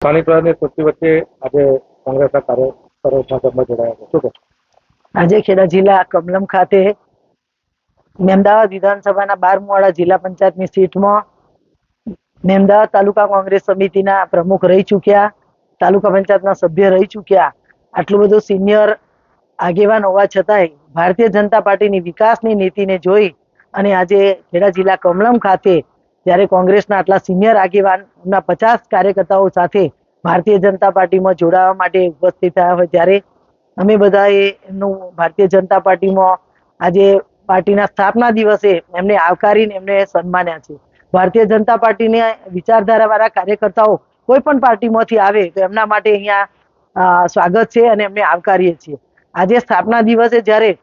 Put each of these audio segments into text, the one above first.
સ્થાનિક સ્વરાજની ચૂંટણી વચ્ચે આજે કોંગ્રેસના કાર્યકરો ભાજપમાં જોડાયા છે. શું કહો? આજે ખેડા જિલ્લા કમલમ ખાતે મેમદાવાદ વિધાનસભાના 12મુવાડા જિલ્લા પંચાયતની સીટમાં મેમદાવાદ તાલુકા કોંગ્રેસ સમિતિના પ્રમુખ રહી ચૂક્યા, તાલુકા પંચાયતના સભ્ય રહી ચૂક્યા, આટલું બધું સિનિયર આગેવાન હોવા છતાંય ભારતીય જનતા પાર્ટીની વિકાસની નીતિને જોઈ અને આજે ખેડા જિલ્લા કમલમ ખાતે જ્યારે કોંગ્રેસના આટલા સિનિયર આગેવાનના 50 કાર્યકર્તાઓ સાથે ભારતીય જનતા પાર્ટીમાં જોડાવા માટે ઉપસ્થિત થયા હોય ત્યારે અમે બધાએ એમનું ભારતીય જનતા પાર્ટીમાં આજે પાર્ટીના સ્થાપના દિવસે એમને આવકારીને એમને સન્માન્યા છે. ભારતીય જનતા પાર્ટીની વિચારધારાવાળા કાર્યકર્તાઓ કોઈ પણ પાર્ટીમાંથી આવે તો એમના માટે અહીંયા સ્વાગત છે અને એમને આવકારીએ છીએ. આજે સ્થાપના દિવસે જ્યારે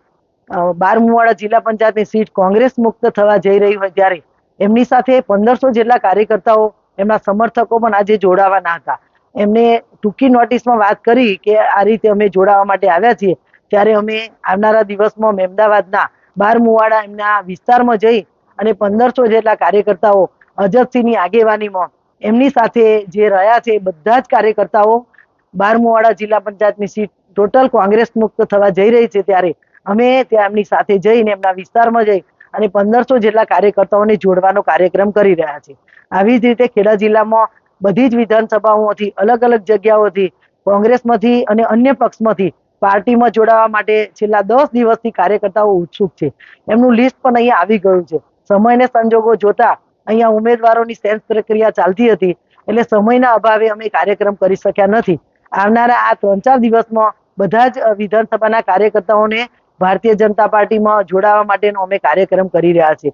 12મુવાડા જિલ્લા પંચાયતની સીટ કોંગ્રેસ મુક્ત થવા જઈ રહી હોય ત્યારે એમની સાથે 1500 જેટલા કાર્યકર્તાઓ, એમના સમર્થકો પણ આજે જોડાવાના હતા. એમને ટૂંકી નોટિસમાં વાત કરી કે આ રીતે અમે જોડાવા માટે આવ્યા છીએ, ત્યારે અમે આવનારા દિવસમાં મહેમદાવાદના 12મુવાડા એમના વિસ્તારમાં જઈ અને 1500 જેટલા કાર્યકર્તાઓ અજબસિંહની આગેવાનીમાં એમની સાથે જે રહ્યા છે બધા જ કાર્યકર્તાઓ 12મુવાડા જિલ્લા પંચાયતની સીટ ટોટલ કોંગ્રેસ મુક્ત થવા જઈ રહી છે ત્યારે અમે ત્યાં એમની સાથે જઈને એમના વિસ્તારમાં જઈ અને 1500 જેટલા કાર્યકર્તાઓને જોડવાનો કાર્યક્રમ કરી રહ્યા છે. આવી જ રીતે ખેડા જિલ્લામાં બધી જ વિધાનસભાઓમાંથી અલગ અલગ જગ્યાઓથી કોંગ્રેસમાંથી અને અન્ય પક્ષમાંથી પાર્ટીમાં જોડાવા માટે છેલ્લા 10 દિવસથી કાર્યકર્તાઓ ઉત્સુક છે. એમનું લિસ્ટ પણ અહીંયા આવી ગયું છે. સમયને સંજોગો જોતા અહીંયા ઉમેદવારોની સેન્સ પ્રક્રિયા ચાલતી હતી એટલે સમયના અભાવે અમે કાર્યક્રમ કરી શક્યા નથી. આવનારા આ 3-4 દિવસમાં બધા જ વિધાનસભાના કાર્યકર્તાઓને ભારતીય જનતા પાર્ટીમાં જોડાવા માટેનો અમે કાર્યક્રમ કરી રહ્યા છીએ.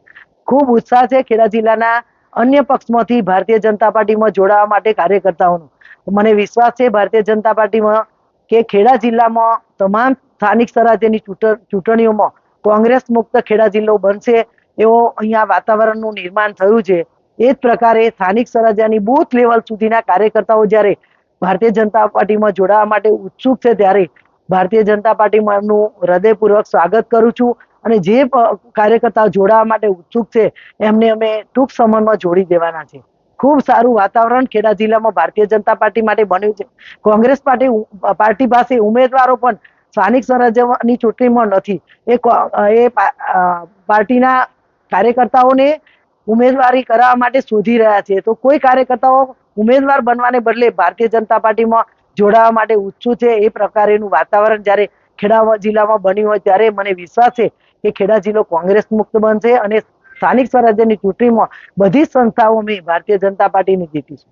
ખૂબ ઉત્સાહ છે ખેડા જિલ્લાના અન્ય પક્ષમાંથી ભારતીય જનતા પાર્ટીમાં જોડાવા માટે કાર્યકર્તાઓનો. મને વિશ્વાસ છે ભારતીય જનતા પાર્ટીમાં કે ખેડા જિલ્લામાં તમામ સ્થાનિક સ્વરાજ્યની ચૂંટણીઓમાં કોંગ્રેસ મુક્ત ખેડા જિલ્લો બનશે એવો અહીંયા વાતાવરણનું નિર્માણ થયું છે. એ જ પ્રકારે સ્થાનિક સ્વરાજ્યની બૂથ લેવલ સુધીના કાર્યકર્તાઓ જ્યારે ભારતીય જનતા પાર્ટીમાં જોડાવા માટે ઉત્સુક છે ત્યારે ભારતીય જનતા પાર્ટીમાં એમનું હૃદયપૂર્વક સ્વાગત કરું છું અને જે કાર્યકર્તાઓ જોડાવા માટે ઉત્સુક છે એમને અમે ટૂંક સમયમાં જોડી દેવાના છે. ખૂબ સારું વાતાવરણ ખેડા જિલ્લામાં ભારતીય જનતા પાર્ટી માટે બન્યું છે. કોંગ્રેસ પાર્ટી પાસે ઉમેદવારો પણ સ્થાનિક સ્વરાજ્યની ચૂંટણીમાં નથી. એ પાર્ટીના કાર્યકર્તાઓને ઉમેદવારી કરાવવા માટે શોધી રહ્યા છે. તો કોઈ કાર્યકર્તાઓ ઉમેદવાર બનવાને બદલે ભારતીય જનતા પાર્ટીમાં જોડાવા માટે ઉત્સુક છે. એ પ્રકારેનું વાતાવરણ જ્યારે ખેડા જિલ્લામાં બન્યું હોય ત્યારે મને વિશ્વાસ છે કે ખેડા જિલ્લો કોંગ્રેસ મુક્ત બનશે અને સ્થાનિક સ્વરાજ્યની ચૂંટણીમાં બધી જ સંસ્થાઓ અમે ભારતીય જનતા પાર્ટીની જીતીશું.